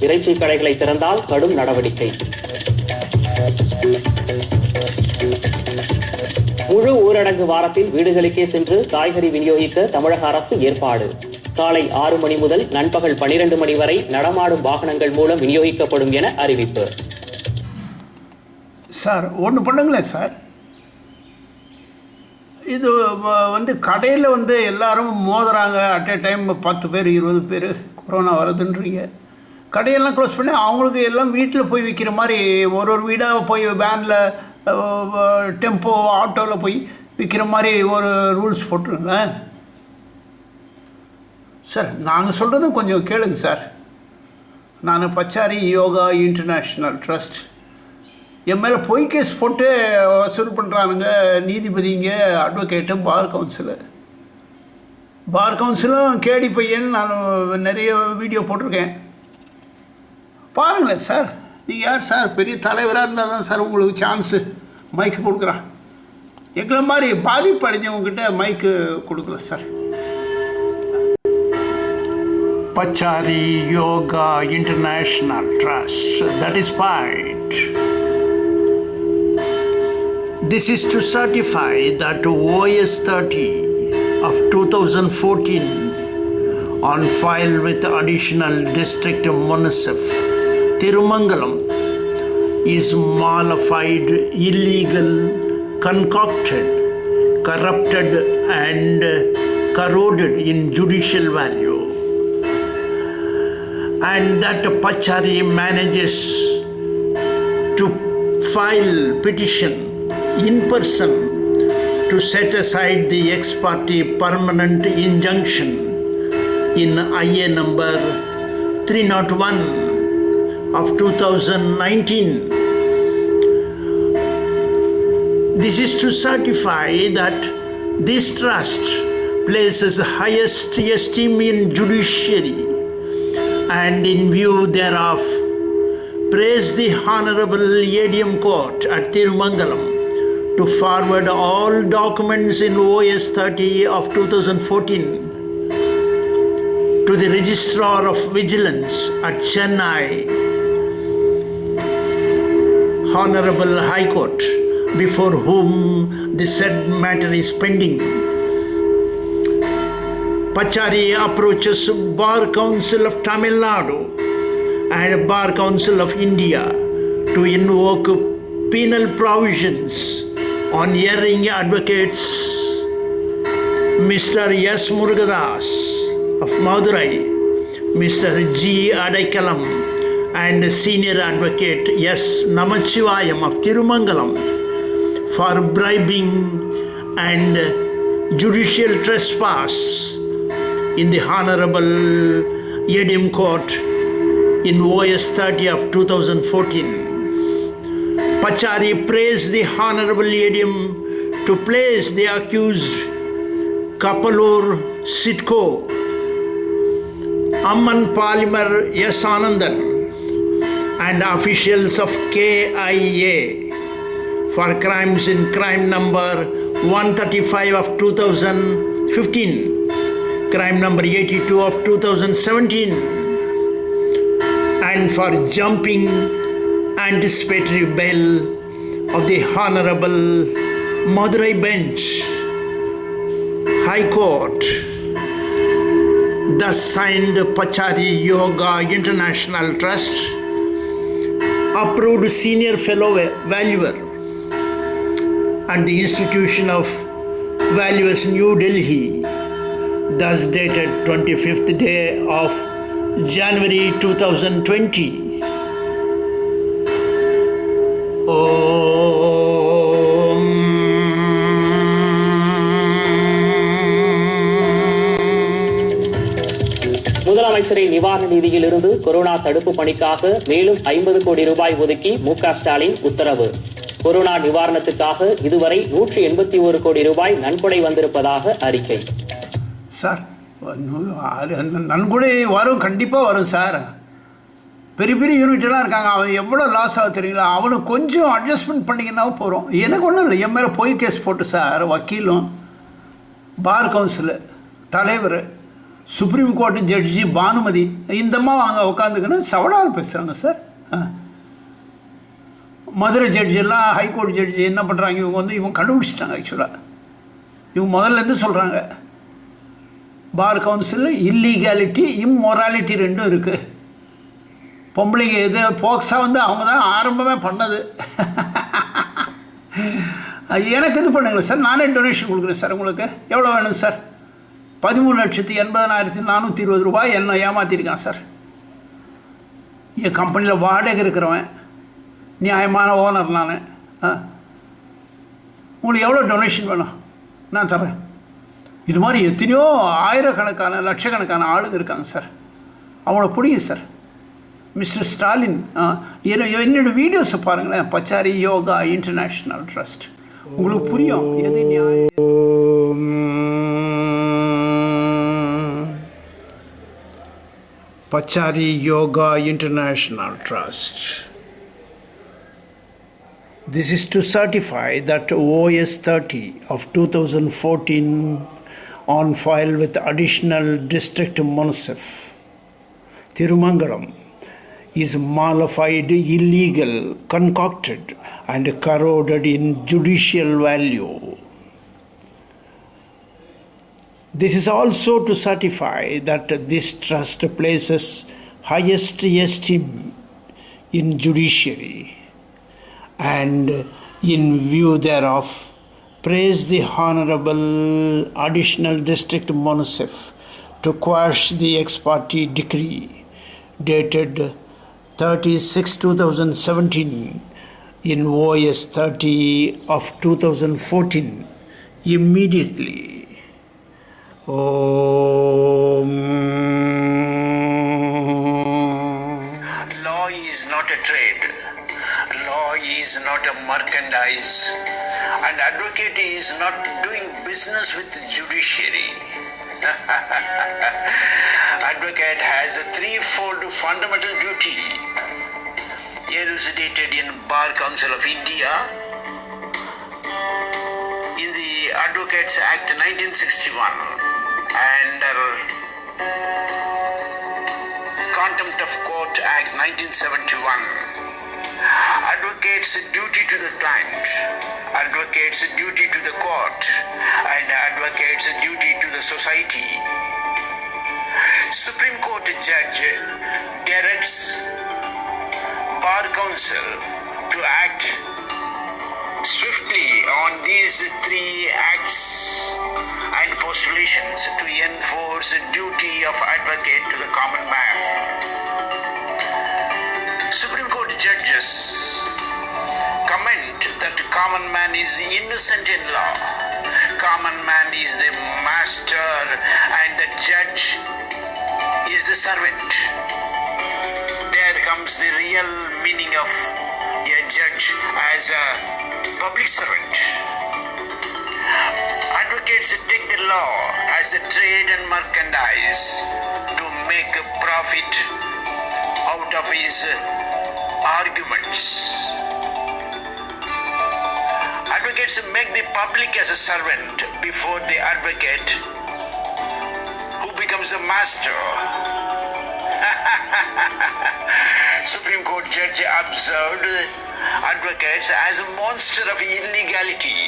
இறைச்சி கடைகளை திறந்தால் கடும் நடவடிக்கை. முழு ஊரடங்கு வாரத்தில் வீடுகளுக்கே சென்று காய்கறி விநியோகிக்க தமிழக அரசு ஏற்பாடு. காலை 6 மணி முதல் நண்பகல் 12 மணி வரை நடமாடும் வாகனங்கள் மூலம் விநியோகிக்கப்படும் என அறிவிப்பு. சார் ஒன்று பண்ணுங்களேன் சார், இது கடையில் எல்லாரும் மோதுறாங்க. அட் ஏ டைம் 10 பேர் 20 பேர் கொரோனா வருதுன்றீங்க. கடையெல்லாம் க்ளோஸ் பண்ணி அவங்களுக்கு எல்லாம் வீட்டில் போய் விற்கிற மாதிரி ஒரு வீடாக போய் வேனில் டெம்போ ஆட்டோவில் போய் விற்கிற மாதிரி ஒரு ரூல்ஸ் போட்டுருங்க சார். நாங்கள் சொல்கிறது கொஞ்சம் கேளுங்க சார். நான் பச்சாரி யோகா இன்டர்நேஷ்னல் ட்ரஸ்ட், என் மேலே பொய் கேஸ் போட்டு வசூல் பண்ணுறானுங்க நீதிபதிங்க, அட்வொகேட்டு, பார் கவுன்சிலும் கேடி பையன். நான் நிறைய வீடியோ போட்டிருக்கேன், பாருங்களேன் சார். நீங்கள் யார் சார்? பெரிய தலைவராக இருந்தால் தான் சார் உங்களுக்கு சான்ஸு மைக்கு கொடுக்குறான். எங்களை மாதிரி பாதிப்பு அடைஞ்சவங்ககிட்ட மைக்கு கொடுக்கல sir. Pachari Yoga International Trust, that is right. This is to certify that OS 30 of 2014 on file with additional district municip Thirumangalam is mollified, illegal, concocted, corrupted and corroded in judicial value, and that Pachari manages to file petition in person to set aside the ex parte permanent injunction in IA number 301 of 2019. This is to certify that this trust places highest esteem in judiciary, and in view thereof praise the Honorable ADM Court at Thirumangalam to forward all documents in OS 30 of 2014 to the Registrar of Vigilance at Chennai, Honorable High Court, before whom the said matter is pending. Pachari approaches Bar Council of Tamil Nadu and Bar Council of India to invoke penal provisions on erring advocates Mr. S. Murugadas of Madurai, Mr. G. Adaikalam and senior advocate S. Namachivayam of Thirumangalam for bribing and judicial trespass in the Honorable ADM Court in OS 30 of 2014. Pachari praised the Honorable ADM to place the accused Kapalur Sitco, Amman Polymer S. Anandan and officials of KIA for crimes in crime number 135 of 2015, crime number 82 of 2017, and for jumping anticipatory bail of the Honorable Madurai Bench, High Court. Thus signed, Pachari Yoga International Trust, approved senior fellow valuer at the Institution of Valuers, New Delhi, thus dated 25th day of January 2020. முதலமைச்சரின் நிவாரண நிதியிலிருந்து corona தடுப்பு பணிக்காக மேலும் 50 கோடி ரூபாய் ஒதுக்கி மு.க. ஸ்டாலின் உத்தரவு. கொரோனா நிவாரணத்துக்காக இதுவரை 181 கோடி ரூபாய் நன்கொடை வந்திருப்பதாக அறிக்கை. சார் நன்கொடை வரும், கண்டிப்பாக வரும் சார். பெரிய பெரிய யூனிட்டெல்லாம் இருக்காங்க, அவன் எவ்வளோ லாஸ் ஆக தெரியல. அவனுக்கு கொஞ்சம் அட்ஜஸ்ட்மெண்ட் பண்ணிங்கன்னா போகிறோம். எனக்கு ஒன்றும் இல்லை, என் மேலே பொய் கேஸ் போட்டு சார் வக்கீலும் பார் கவுன்சிலு தலைவர் சுப்ரீம் கோர்ட் ஜட்ஜி பானுமதி இந்தம்மா அங்கே உட்காந்துக்கின்னு சவடால் பேசுகிறாங்க சார். மதுரை ஜட்ஜெல்லாம் ஹைகோர்ட் ஜட்ஜி என்ன பண்ணுறாங்க, இவங்க கண்டுபிடிச்சிட்டாங்க. ஆக்சுவலாக இவங்க முதல்லேருந்து சொல்கிறாங்க பார் கவுன்சிலில் இல்லீகாலிட்டி இம்மொராலிட்டி ரெண்டும் இருக்குது. பொம்பளைங்க எது போக்ஸா அவங்க தான் ஆரம்பமே பண்ணது. எனக்கு இது பண்ணுங்களேன் சார், நானே டொனேஷன் கொடுக்குறேன் சார். உங்களுக்கு எவ்வளோ வேணும் சார்? 13,80,420 ரூபாய் என்ன ஏமாற்றிருக்கான் சார். என் கம்பெனியில் வாடகை இருக்கிறவன், நியாயமான ஓனர் நான். உங்களுக்கு எவ்வளோ டொனேஷன் வேணும் நான் தர்றேன். இது மாதிரி எத்தனையோ ஆயிரக்கணக்கான லட்சக்கணக்கான ஆளுங்க இருக்காங்க சார். அவங்கள பிடிங்க சார். மிஸ்டர் ஸ்டாலின் என்னோட வீடியோஸை பாருங்களேன், பச்சாரி யோகா இன்டர்நேஷ்னல் ட்ரஸ்ட், உங்களுக்கு புரியும் எது நியாயம். Pachari Yoga International Trust. This is to certify that OS 30 of 2014 on file with additional district Municip Thirumangalam is malified, illegal, concocted and corroded in judicial value. This is also to certify that this trust places highest esteem in judiciary and in view thereof praise the Honorable Additional District Municip to quash the ex parte decree dated 30/6/2017 in OS 30 of 2014 immediately. Law is not a trade. Law is not a merchandise. And advocate is not doing business with the judiciary. Advocate has a threefold fundamental duty elucidated in Bar Council of India, in the Advocates Act 1961, and Contempt of Court Act 1971. Advocates' duty to the client, advocates' duty to the court, and advocates' duty to the society. Supreme Court judge directs Bar Council to act swiftly on these three acts and postulations to enforce the duty of advocate to the common man. Supreme Court judges comment that common man is innocent in law. Common man is the master and the judge is the servant. There comes the real meaning of a judge as a public servant. Advocates take the law as a trade and merchandise to make a profit out of his arguments. Advocates make the public as a servant before the advocate, who becomes the master. Supreme Court judge observed advocates as a monster of illegality